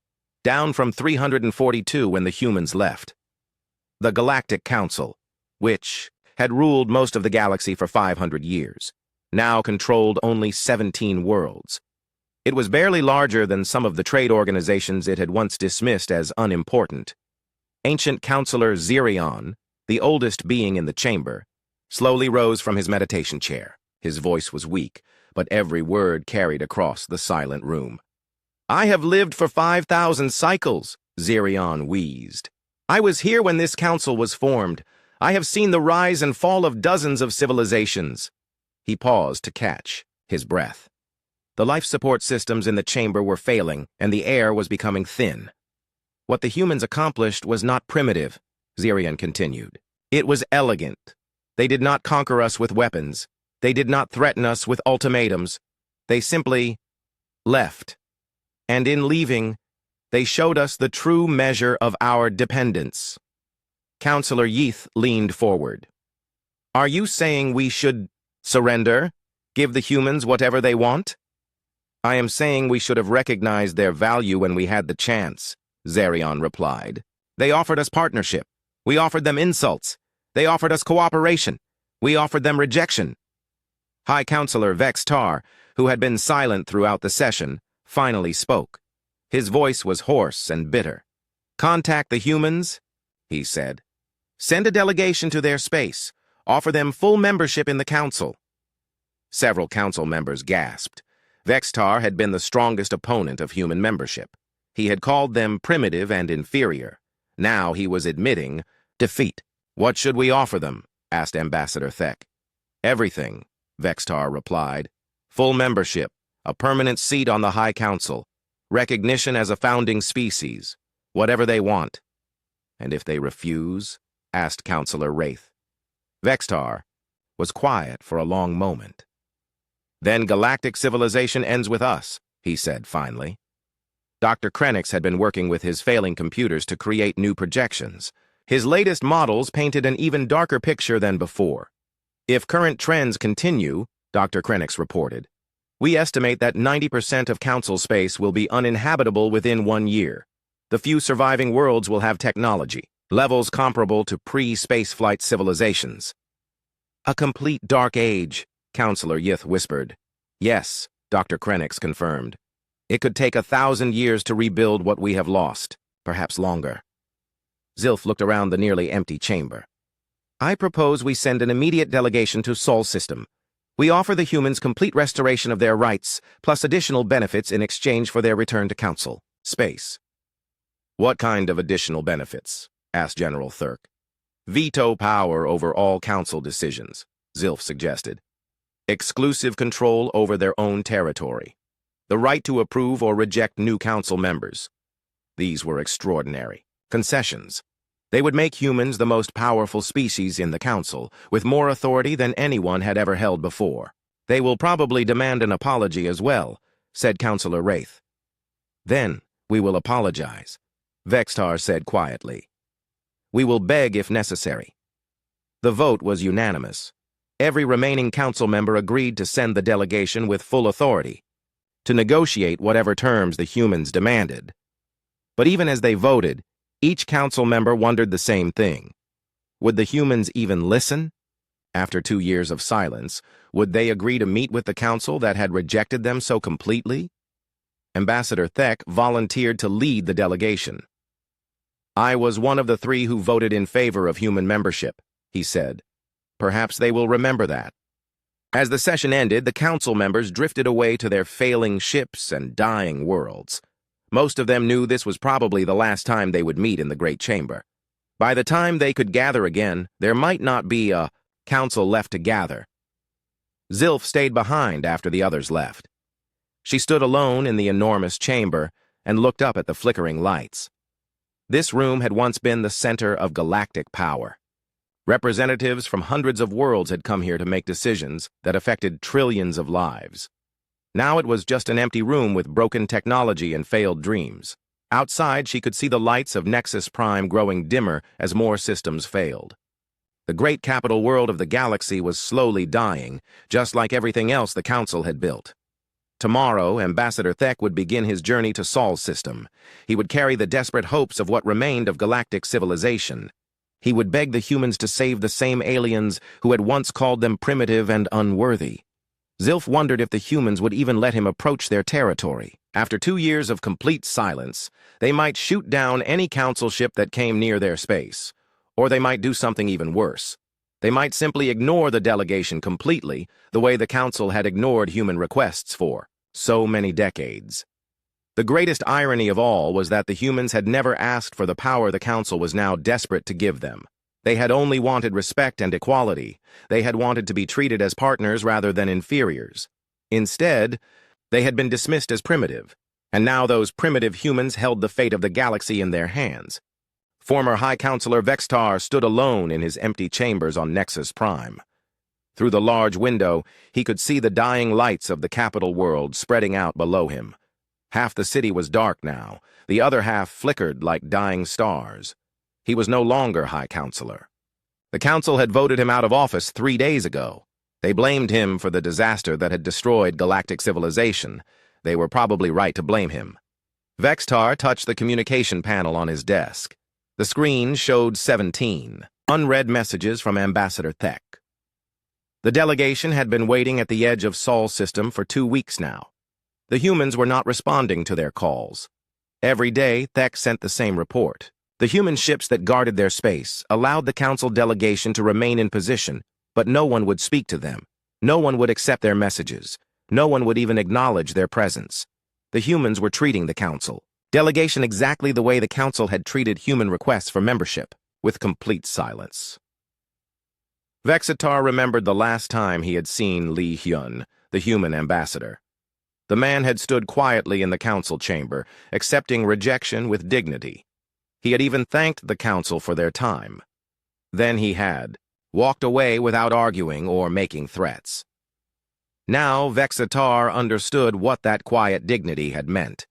Down from 342 when the humans left. The Galactic Council, which had ruled most of the galaxy for 500 years, now controlled only 17 worlds. It was barely larger than some of the trade organizations it had once dismissed as unimportant. Ancient Counselor Zirion, the oldest being in the chamber, slowly rose from his meditation chair. His voice was weak, but every word carried across the silent room. "I have lived for 5,000 cycles," Zirion wheezed. "I was here when this council was formed. I have seen the rise and fall of dozens of civilizations." He paused to catch his breath. The life support systems in the chamber were failing, and the air was becoming thin. "What the humans accomplished was not primitive," Zirion continued. "It was elegant. They did not conquer us with weapons. They did not threaten us with ultimatums. They simply left. And in leaving, they showed us the true measure of our dependence." Counselor Yith leaned forward. "Are you saying we should surrender? Give the humans whatever they want?" "I am saying we should have recognized their value when we had the chance," Zirion replied. "They offered us partnership. We offered them insults. They offered us cooperation. We offered them rejection." High Counselor Vex Tar, who had been silent throughout the session, finally spoke. His voice was hoarse and bitter. "Contact the humans," he said. "Send a delegation to their space. Offer them full membership in the council." Several council members gasped. Vextar had been the strongest opponent of human membership. He had called them primitive and inferior. Now he was admitting defeat. "What should we offer them?" asked Ambassador Thek. "Everything," Vextar replied. "Full membership, a permanent seat on the High Council, recognition as a founding species, whatever they want." "And if they refuse?" asked Counselor Wraith. Vextar was quiet for a long moment. "Then galactic civilization ends with us," he said finally. Dr. Krenix had been working with his failing computers to create new projections. His latest models painted an even darker picture than before. "If current trends continue," Dr. Krenix reported, "we estimate that 90% of Council space will be uninhabitable within 1 year. The few surviving worlds will have technology, levels comparable to pre-spaceflight civilizations." "A complete dark age," Counselor Yith whispered. "Yes," Dr. Krenix confirmed. "It could take 1,000 years to rebuild what we have lost, perhaps longer." Zilf looked around the nearly empty chamber. "I propose we send an immediate delegation to Sol System. We offer the humans complete restoration of their rights, plus additional benefits in exchange for their return to Council space." "What kind of additional benefits?" asked General Thurk. "Veto power over all Council decisions," Zilf suggested. "Exclusive control over their own territory. The right to approve or reject new Council members." These were extraordinary concessions. They would make humans the most powerful species in the Council, with more authority than anyone had ever held before. "They will probably demand an apology as well," said Counselor Wraith. "Then we will apologize," Vextar said quietly. "We will beg if necessary." The vote was unanimous. Every remaining council member agreed to send the delegation with full authority, to negotiate whatever terms the humans demanded. But even as they voted, each council member wondered the same thing. Would the humans even listen? After 2 years of silence, would they agree to meet with the council that had rejected them so completely? Ambassador Thek volunteered to lead the delegation. "I was one of the 3 who voted in favor of human membership," he said. "Perhaps they will remember that." As the session ended, the council members drifted away to their failing ships and dying worlds. Most of them knew this was probably the last time they would meet in the Great Chamber. By the time they could gather again, there might not be a council left to gather. Zilf stayed behind after the others left. She stood alone in the enormous chamber and looked up at the flickering lights. This room had once been the center of galactic power. Representatives from hundreds of worlds had come here to make decisions that affected trillions of lives. Now it was just an empty room with broken technology and failed dreams. Outside, she could see the lights of Nexus Prime growing dimmer as more systems failed. The great capital world of the galaxy was slowly dying, just like everything else the Council had built. Tomorrow, Ambassador Thek would begin his journey to Sol's system. He would carry the desperate hopes of what remained of galactic civilization. He would beg the humans to save the same aliens who had once called them primitive and unworthy. Zilf wondered if the humans would even let him approach their territory. After 2 years of complete silence, they might shoot down any council ship that came near their space. Or they might do something even worse. They might simply ignore the delegation completely, the way the council had ignored human requests for so many decades. The greatest irony of all was that the humans had never asked for the power the council was now desperate to give them. They had only wanted respect and equality. They had wanted to be treated as partners rather than inferiors. Instead, they had been dismissed as primitive, and now those primitive humans held the fate of the galaxy in their hands. Former High Counselor Vextar stood alone in his empty chambers on Nexus Prime. Through the large window, he could see the dying lights of the capital world spreading out below him. Half the city was dark now, the other half flickered like dying stars. He was no longer High Counselor. The Council had voted him out of office 3 days ago. They blamed him for the disaster that had destroyed galactic civilization. They were probably right to blame him. Vextar touched the communication panel on his desk. The screen showed 17 unread messages from Ambassador Thek. The delegation had been waiting at the edge of Sol's system for 2 weeks now. The humans were not responding to their calls. Every day, Thek sent the same report. The human ships that guarded their space allowed the Council delegation to remain in position, but no one would speak to them. No one would accept their messages. No one would even acknowledge their presence. The humans were treating the Council delegation exactly the way the Council had treated human requests for membership, with complete silence. Vexitar remembered the last time he had seen Li Hyun, the human ambassador. The man had stood quietly in the Council chamber, accepting rejection with dignity. He had even thanked the Council for their time. Then he had walked away without arguing or making threats. Now Vexitar understood what that quiet dignity had meant.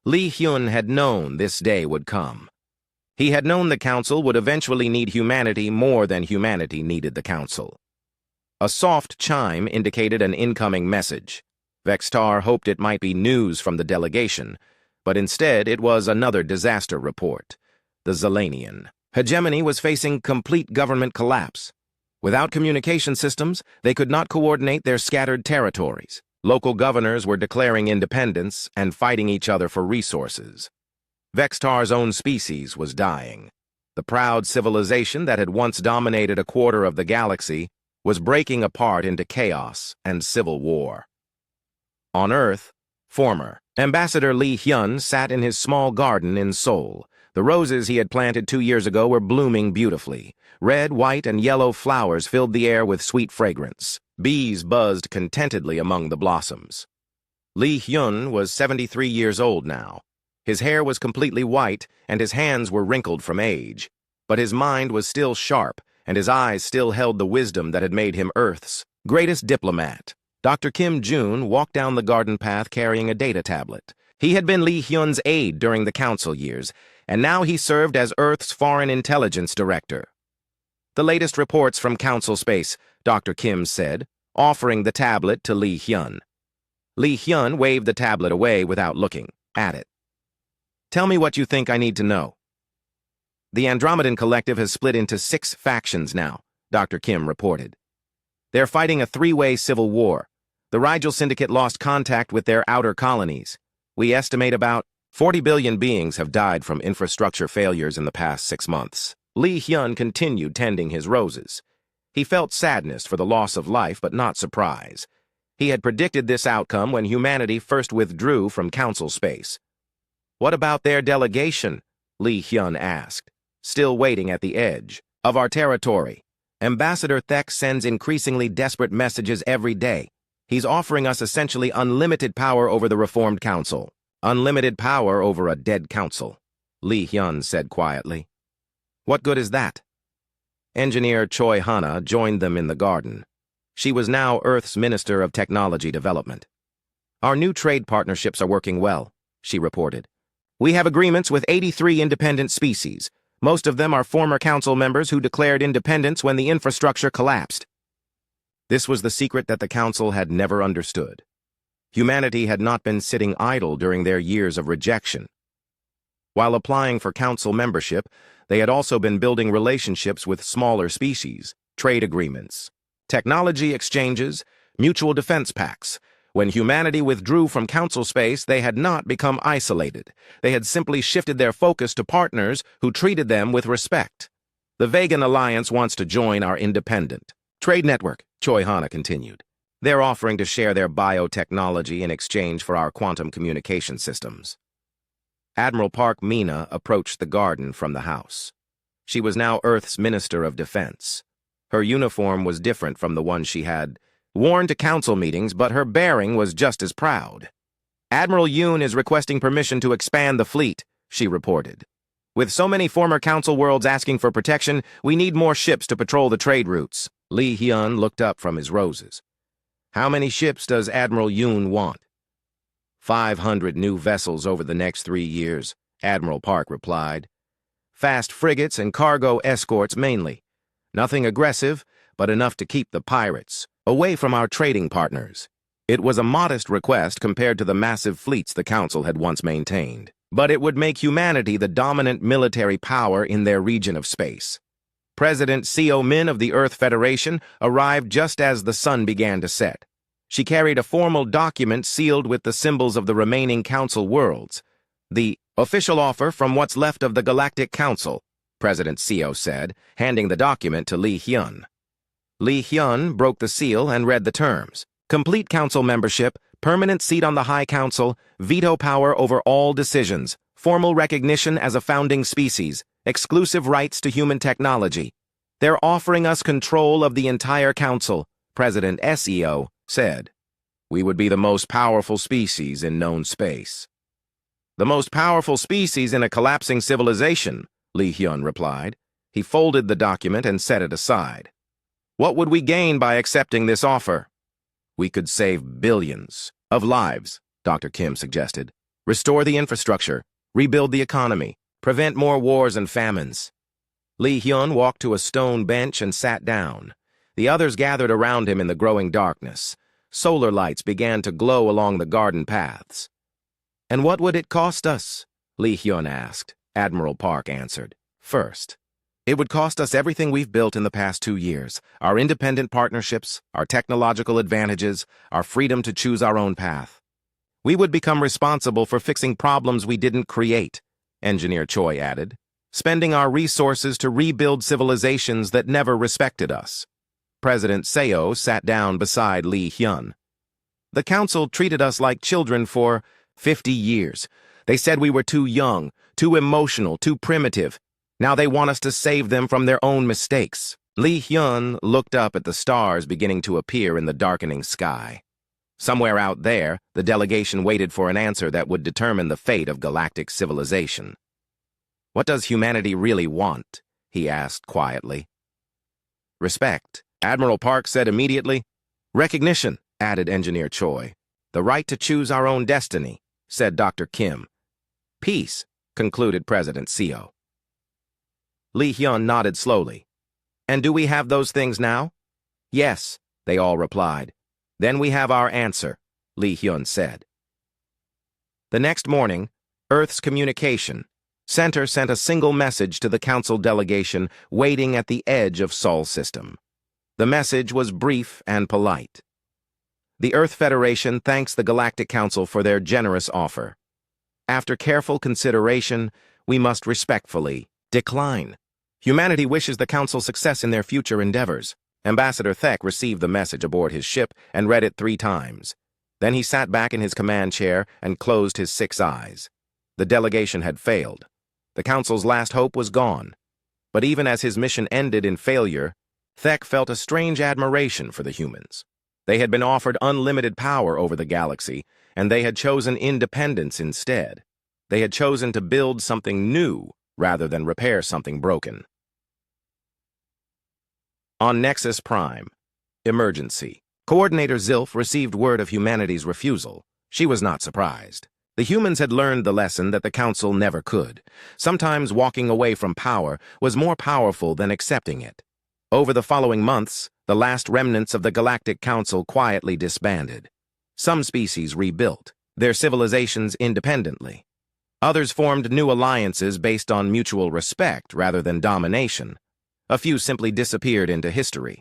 Li Hyun had known this day would come. He had known the Council would eventually need humanity more than humanity needed the Council. A soft chime indicated an incoming message. Vextar hoped it might be news from the delegation, but instead it was another disaster report. The Zelanian hegemony was facing complete government collapse. Without communication systems, they could not coordinate their scattered territories. Local governors were declaring independence and fighting each other for resources. Vextar's own species was dying. The proud civilization that had once dominated a quarter of the galaxy was breaking apart into chaos and civil war. On Earth, former Ambassador Li Hyun sat in his small garden in Seoul. The roses he had planted 2 years ago were blooming beautifully. Red, white, and yellow flowers filled the air with sweet fragrance. Bees buzzed contentedly among the blossoms. Li Hyun was 73 years old now. His hair was completely white, and his hands were wrinkled from age. But his mind was still sharp, and his eyes still held the wisdom that had made him Earth's greatest diplomat. Dr. Kim Jun walked down the garden path carrying a data tablet. He had been Li Hyun's aide during the Council years, and now he served as Earth's Foreign Intelligence Director. The latest reports from Council Space, Dr. Kim said, offering the tablet to Li Hyun. Li Hyun waved the tablet away without looking at it. Tell me what you think I need to know. The Andromedan Collective has split into 6 factions now, Dr. Kim reported. They're fighting a 3-way civil war. The Rigel Syndicate lost contact with their outer colonies. We estimate about 40 billion beings have died from infrastructure failures in the past 6 months. Li Hyun continued tending his roses. He felt sadness for the loss of life, but not surprise. He had predicted this outcome when humanity first withdrew from Council space. What about their delegation? Li Hyun asked, still waiting at the edge of our territory. Ambassador Thek sends increasingly desperate messages every day. He's offering us essentially unlimited power over the Reformed Council. Unlimited power over a dead council, Lee Hyun said quietly. What good is that? Engineer Choi Hana joined them in the garden. She was now Earth's Minister of Technology Development. Our new trade partnerships are working well, she reported. We have agreements with 83 independent species. Most of them are former council members who declared independence when the infrastructure collapsed. This was the secret that the council had never understood. Humanity had not been sitting idle during their years of rejection. While applying for council membership, they had also been building relationships with smaller species, trade agreements, technology exchanges, mutual defense pacts. When humanity withdrew from council space, they had not become isolated. They had simply shifted their focus to partners who treated them with respect. The Vegan Alliance wants to join our independent trade network, Choi Hana continued. They're offering to share their biotechnology in exchange for our quantum communication systems. Admiral Park Mina approached the garden from the house. She was now Earth's Minister of Defense. Her uniform was different from the one she had worn to council meetings, but her bearing was just as proud. Admiral Yoon is requesting permission to expand the fleet, she reported. With so many former council worlds asking for protection, we need more ships to patrol the trade routes. Lee Hyun looked up from his roses. How many ships does Admiral Yoon want? 500 new vessels over the next 3 years, Admiral Park replied. Fast frigates and cargo escorts mainly. Nothing aggressive, but enough to keep the pirates away from our trading partners. It was a modest request compared to the massive fleets the Council had once maintained, but it would make humanity the dominant military power in their region of space. President Seo Min of the Earth Federation arrived just as the sun began to set. She carried a formal document sealed with the symbols of the remaining Council worlds. The official offer from what's left of the Galactic Council, President Seo said, handing the document to Lee Hyun. Lee Hyun broke the seal and read the terms. Complete council membership, permanent seat on the High Council, veto power over all decisions, formal recognition as a founding species, exclusive rights to human technology. They're offering us control of the entire council, President Seo said. We would be the most powerful species in known space. The most powerful species in a collapsing civilization, Lee Hyun replied. He folded the document and set it aside. What would we gain by accepting this offer? We could save billions of lives, Dr. Kim suggested. Restore the infrastructure, rebuild the economy, prevent more wars and famines. Lee Hyun walked to a stone bench and sat down. The others gathered around him in the growing darkness. Solar lights began to glow along the garden paths. And what would it cost us? Lee Hyun asked. Admiral Park answered. First, it would cost us everything we've built in the past 2 years, our independent partnerships, our technological advantages, our freedom to choose our own path. We would become responsible for fixing problems we didn't create, Engineer Choi added, spending our resources to rebuild civilizations that never respected us. President Seo sat down beside Lee Hyun. The council treated us like children for 50 years. They said we were too young, too emotional, too primitive. Now they want us to save them from their own mistakes. Lee Hyun looked up at the stars beginning to appear in the darkening sky. Somewhere out there, the delegation waited for an answer that would determine the fate of galactic civilization. What does humanity really want? He asked quietly. Respect, Admiral Park said immediately. Recognition, added Engineer Choi. The right to choose our own destiny, said Dr. Kim. Peace, concluded President Seo. Lee Hyun nodded slowly. And do we have those things now? Yes, they all replied. Then we have our answer, Lee Hyun said. The next morning, Earth's communication center sent a single message to the council delegation waiting at the edge of Sol system. The message was brief and polite. The Earth Federation thanks the Galactic Council for their generous offer. After careful consideration, we must respectfully decline. Humanity wishes the Council success in their future endeavors. Ambassador Thek received the message aboard his ship and read it 3 times. Then he sat back in his command chair and closed his 6 eyes. The delegation had failed. The Council's last hope was gone. But even as his mission ended in failure, Thek felt a strange admiration for the humans. They had been offered unlimited power over the galaxy, and they had chosen independence instead. They had chosen to build something new rather than repair something broken. On Nexus Prime, emergency. Coordinator Zilf received word of humanity's refusal. She was not surprised. The humans had learned the lesson that the Council never could. Sometimes walking away from power was more powerful than accepting it. Over the following months, the last remnants of the Galactic Council quietly disbanded. Some species rebuilt their civilizations independently. Others formed new alliances based on mutual respect rather than domination. A few simply disappeared into history.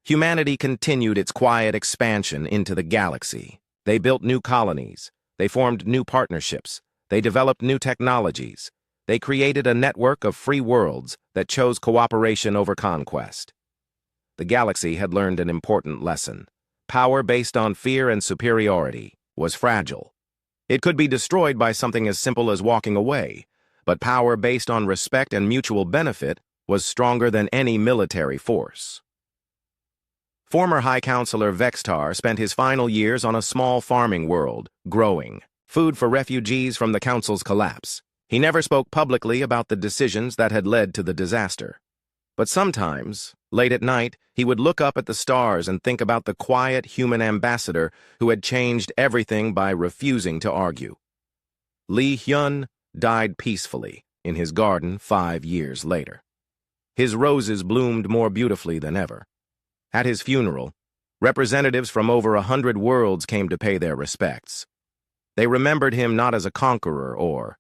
Humanity continued its quiet expansion into the galaxy. They built new colonies. They formed new partnerships. They developed new technologies. They created a network of free worlds that chose cooperation over conquest. The galaxy had learned an important lesson. Power based on fear and superiority was fragile. It could be destroyed by something as simple as walking away, but power based on respect and mutual benefit was stronger than any military force. Former High Counselor Vextar spent his final years on a small farming world, growing food for refugees from the Council's collapse. He never spoke publicly about the decisions that had led to the disaster. But sometimes, late at night, he would look up at the stars and think about the quiet human ambassador who had changed everything by refusing to argue. Lee Hyun died peacefully in his garden 5 years later. His roses bloomed more beautifully than ever. At his funeral, representatives from over 100 worlds came to pay their respects. They remembered him not as a conqueror or